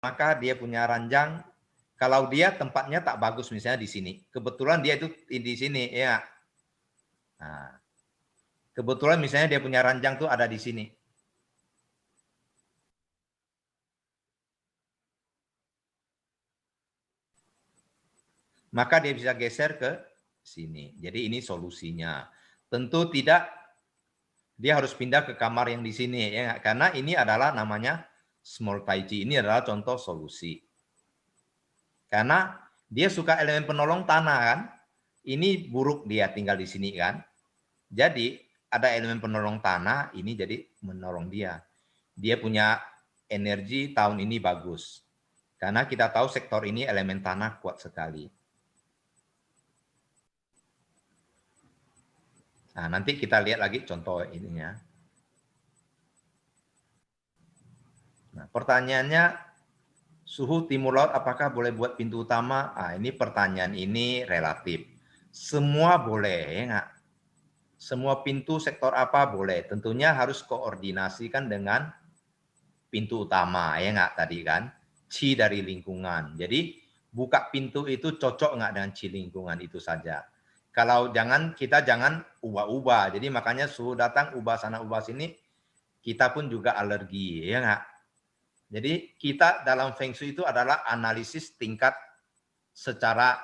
maka dia punya ranjang. Kalau dia tempatnya tak bagus misalnya di sini, kebetulan dia itu di sini ya. Nah, kebetulan misalnya dia punya ranjang tuh ada di sini. Maka dia bisa geser ke sini. Jadi ini solusinya. Tentu tidak dia harus pindah ke kamar yang di sini ya, karena ini adalah namanya small tai chi. Ini adalah contoh solusi. Karena dia suka elemen penolong tanah kan. Ini buruk dia tinggal di sini kan. Jadi ada elemen penolong tanah, ini jadi menolong dia. Dia punya energi tahun ini bagus. Karena kita tahu sektor ini elemen tanah kuat sekali. Nah, nanti kita lihat lagi contoh ininya. Nah, pertanyaannya, suhu timur laut apakah boleh buat pintu utama? Ah, ini pertanyaan ini relatif. Semua boleh, ya nggak? Semua pintu sektor apa boleh. Tentunya harus koordinasikan dengan pintu utama, ya nggak tadi kan? Chi dari lingkungan. Jadi buka pintu itu cocok nggak dengan chi lingkungan itu saja. Kalau kita jangan ubah-ubah. Jadi makanya suhu datang ubah sana ubah sini, kita pun juga alergi, ya nggak? Jadi kita dalam Feng Shui itu adalah analisis tingkat secara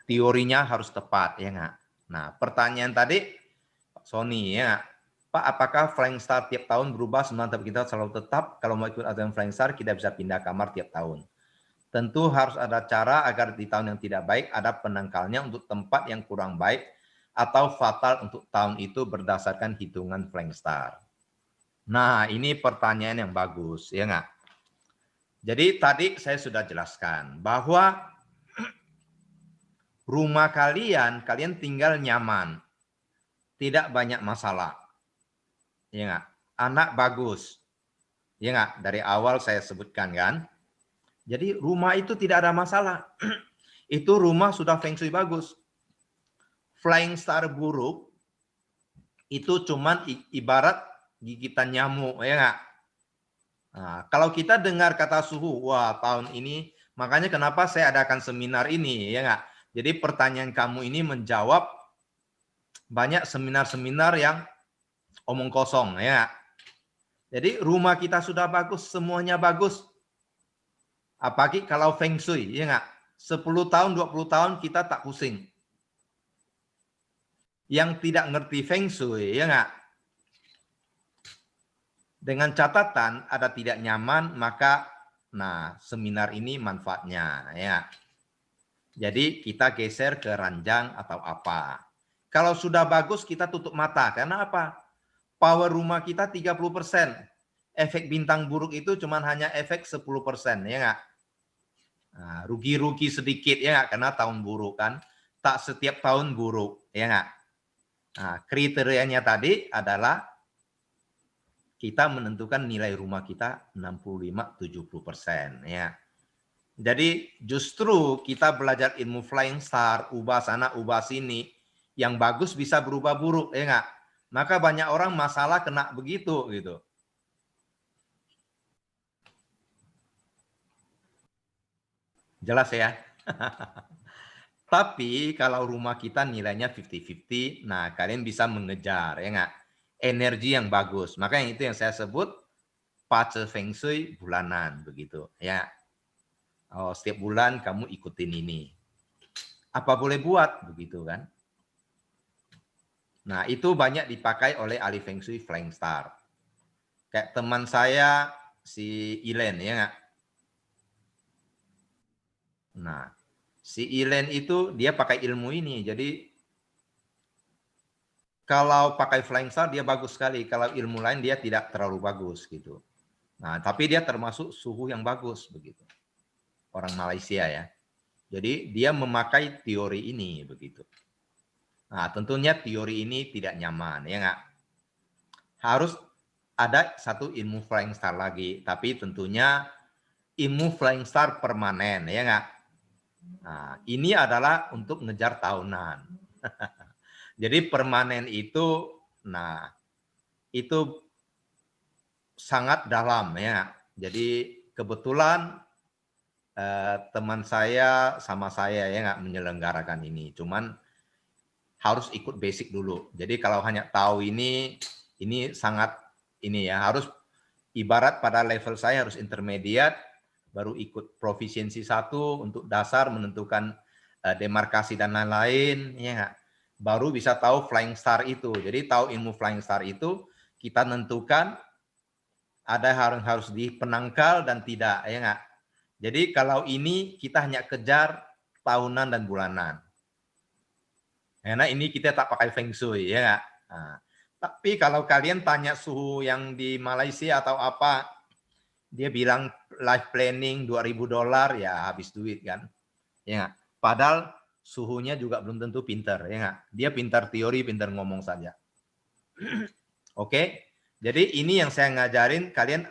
teorinya harus tepat, ya nggak? Nah, pertanyaan tadi, Pak Sony, ya Pak, apakah Flying Star tiap tahun berubah? Sebenarnya kita selalu tetap, kalau mau ikut aturan Flying Star, kita bisa pindah kamar tiap tahun. Tentu harus ada cara agar di tahun yang tidak baik ada penangkalnya untuk tempat yang kurang baik atau fatal untuk tahun itu berdasarkan hitungan Flying Star. Nah, ini pertanyaan yang bagus, ya nggak? Jadi tadi saya sudah jelaskan bahwa rumah kalian tinggal nyaman, tidak banyak masalah, ya nggak? Anak bagus, ya nggak? Dari awal saya sebutkan kan. Jadi rumah itu tidak ada masalah. Itu rumah sudah Feng Shui bagus. Flying Star buruk itu cuman ibarat gigitan nyamuk, ya nggak? Nah, kalau kita dengar kata suhu, wah tahun ini, makanya kenapa saya adakan seminar ini, ya nggak? Jadi pertanyaan kamu ini menjawab banyak seminar-seminar yang omong kosong, ya nggak? Jadi rumah kita sudah bagus, semuanya bagus. Apalagi kalau Feng Shui, ya nggak? 10 tahun, 20 tahun kita tak pusing. Yang tidak ngerti Feng Shui, ya nggak? Dengan catatan ada tidak nyaman, maka nah seminar ini manfaatnya ya. Jadi kita geser ke ranjang atau apa. Kalau sudah bagus kita tutup mata. Karena apa? Power rumah kita 30%. Efek bintang buruk itu cuma hanya efek 10%, ya nggak? Nah, rugi-rugi sedikit ya nggak? Karena tahun buruk kan. Tak setiap tahun buruk, ya nggak? Nah, kriterianya tadi adalah kita menentukan nilai rumah kita 65-70% ya. Jadi justru kita belajar ilmu Flying Star, ubah sana, ubah sini, yang bagus bisa berubah buruk, ya nggak? Maka banyak orang masalah kena begitu gitu. Jelas ya? Tapi kalau rumah kita nilainya 50-50, nah kalian bisa mengejar, ya nggak? Energi yang bagus. Maka yang itu yang saya sebut fase Feng Shui bulanan begitu, ya. Oh, setiap bulan kamu ikutin ini. Apa boleh buat begitu kan? Nah, itu banyak dipakai oleh ahli Feng Shui Flying Star. Kayak teman saya si Ilen ya nggak? Nah, si Ilen itu dia pakai ilmu ini. Jadi kalau pakai Flying Star dia bagus sekali. Kalau ilmu lain dia tidak terlalu bagus gitu. Nah, tapi dia termasuk suhu yang bagus begitu. Orang Malaysia ya. Jadi dia memakai teori ini begitu. Nah, tentunya teori ini tidak nyaman, ya nggak? Harus ada satu ilmu Flying Star lagi, tapi tentunya ilmu Flying Star permanen, ya nggak? Nah, ini adalah untuk ngejar tahunan. Jadi permanen itu, nah, itu sangat dalam, ya. Jadi kebetulan teman saya sama saya ya nggak menyelenggarakan ini. Cuman harus ikut basic dulu. Jadi kalau hanya tahu ini sangat ini ya, harus ibarat pada level saya harus intermediate, baru ikut proficiency 1 untuk dasar menentukan demarkasi dan lain-lain ya nggak? Baru bisa tahu flying star itu. Jadi tahu ilmu flying star itu kita tentukan ada yang harus dipenangkal dan tidak ya nggak? Jadi kalau ini kita hanya kejar tahunan dan bulanan. Karena ini kita tak pakai feng shui ya nggak? Nah, tapi kalau kalian tanya suhu yang di Malaysia atau apa, dia bilang life planning $2.000 ya habis duit kan. Ya nggak? Padahal suhunya juga belum tentu pinter ya nggak? Dia pintar teori, pintar ngomong saja. Oke, jadi ini yang saya ngajarin kalian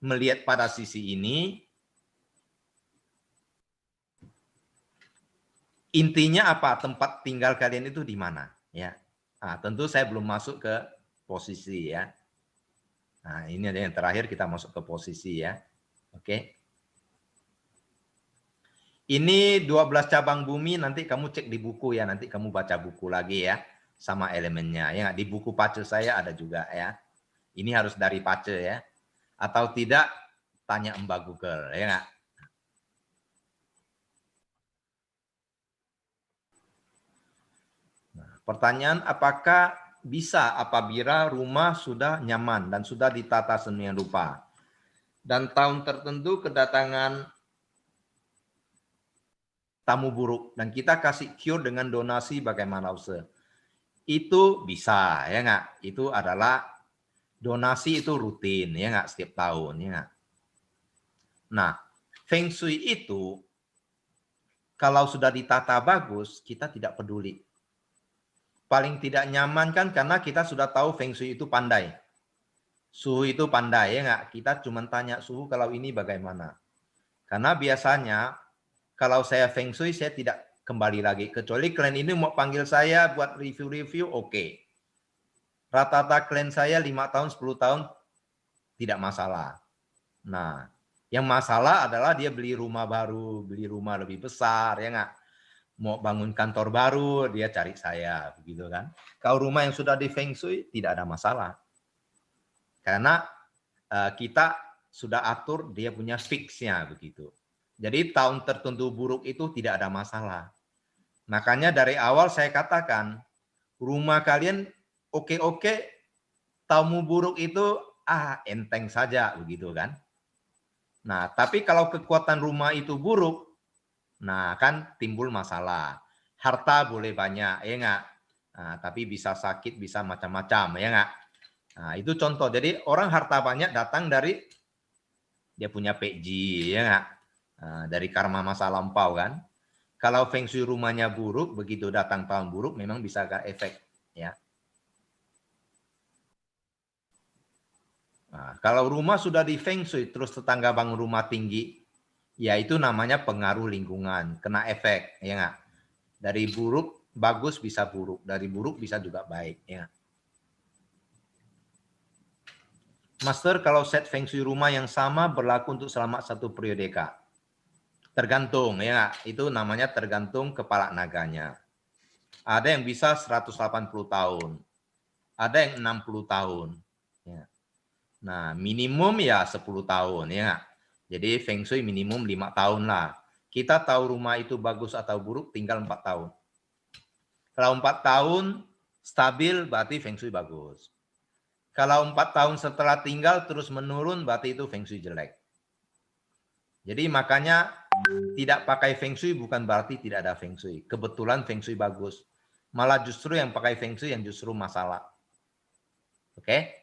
melihat pada sisi ini. Intinya apa? Tempat tinggal kalian itu di mana? Ya, nah, tentu saya belum masuk ke posisi ya. Nah, ini ada yang terakhir kita masuk ke posisi ya. Oke. Ini 12 cabang bumi, nanti kamu cek di buku ya, nanti kamu baca buku lagi ya sama elemennya. Ya, di buku Pace saya ada juga ya. Ini harus dari Pace ya. Atau tidak tanya Mbak Google ya nggak? Nah, pertanyaan apakah bisa apabila rumah sudah nyaman dan sudah ditata sedemikian rupa dan tahun tertentu kedatangan tamu buruk dan kita kasih cure dengan donasi bagaimana usaha itu bisa ya nggak? Itu adalah donasi itu rutin ya nggak, setiap tahun ya nggak? Nah, feng shui itu kalau sudah ditata bagus kita tidak peduli. Paling tidak nyaman kan karena kita sudah tahu feng shui itu pandai. Suhu itu pandai ya nggak? Kita cuma tanya suhu kalau ini bagaimana. Karena biasanya kalau saya feng shui saya tidak kembali lagi. Kecuali klien ini mau panggil saya buat review-review, oke. Rata-rata klien saya 5 tahun, 10 tahun tidak masalah. Nah, yang masalah adalah dia beli rumah baru, beli rumah lebih besar, ya nggak? Mau bangun kantor baru, dia cari saya, begitu kan? Kalau rumah yang sudah di feng shui, tidak ada masalah. Karena kita sudah atur dia punya fixnya, begitu. Jadi tahun tertentu buruk itu tidak ada masalah. Makanya dari awal saya katakan, rumah kalian oke-oke, tamu buruk itu enteng saja, begitu kan? Nah, tapi kalau kekuatan rumah itu buruk, nah kan timbul masalah. Harta boleh banyak, ya nggak? Nah, tapi bisa sakit, bisa macam-macam, ya nggak? Nah, itu contoh. Jadi orang harta banyak datang dari dia punya peji, ya nggak? Nah, dari karma masa lampau kan? Kalau feng shui rumahnya buruk, begitu datang tahun buruk, memang bisa ke efek, ya. Nah, kalau rumah sudah di feng shui, terus tetangga bangun rumah tinggi, ya itu namanya pengaruh lingkungan, kena efek, ya nggak? Dari buruk, bagus bisa buruk. Dari buruk bisa juga baik, ya. Master, kalau set feng shui rumah yang sama berlaku untuk selama satu periode, Kak. Tergantung, ya. Itu namanya tergantung kepala naganya. Ada yang bisa 180 tahun. Ada yang 60 tahun. Ya. Nah, minimum ya 10 tahun, ya. Jadi feng shui minimum 5 tahun lah. Kita tahu rumah itu bagus atau buruk tinggal 4 tahun. Kalau 4 tahun stabil berarti feng shui bagus. Kalau 4 tahun setelah tinggal terus menurun berarti itu feng shui jelek. Jadi makanya tidak pakai feng shui bukan berarti tidak ada feng shui. Kebetulan feng shui bagus. Malah justru yang pakai feng shui yang justru masalah. Oke?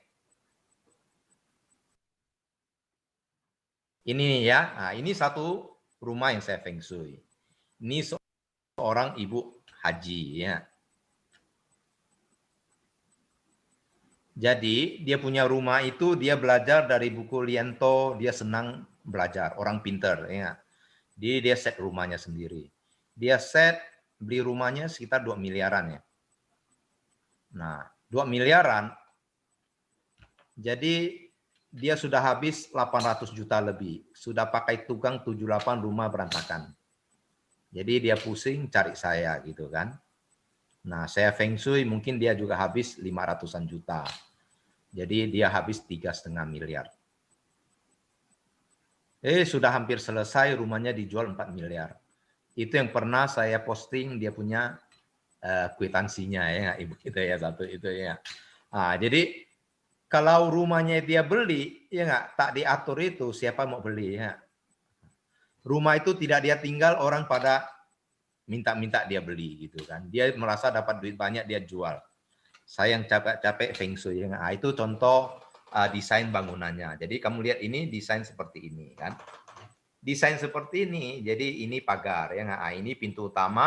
Ini ya. Nah, ini satu rumah yang saya feng shui. Ini seorang ibu haji ya. Jadi dia punya rumah itu dia belajar dari buku Liento, dia senang belajar, orang pinter ya. Dia set rumahnya sendiri. Dia set beli rumahnya sekitar 2 miliaran ya. Nah, 2 miliaran. Jadi dia sudah habis 800 juta lebih. Sudah pakai tukang 78 rumah berantakan. Jadi dia pusing cari saya gitu kan. Nah, saya feng shui mungkin dia juga habis 500-an juta. Jadi dia habis 3,5 miliar. Sudah hampir selesai, rumahnya dijual 4 miliar. Itu yang pernah saya posting dia punya kwitansinya ya, Ibu kita ya satu itu ya. Nah, jadi kalau rumahnya dia beli, ya nggak, tak diatur itu siapa mau beli ya. Rumah itu tidak dia tinggal, orang pada minta-minta dia beli gitu kan. Dia merasa dapat duit banyak dia jual. Saya yang capek-capek feng shui. Nah, itu contoh desain bangunannya. Jadi kamu lihat ini desain seperti ini kan. Desain seperti ini. Jadi ini pagar ya. Nah, ini pintu utama.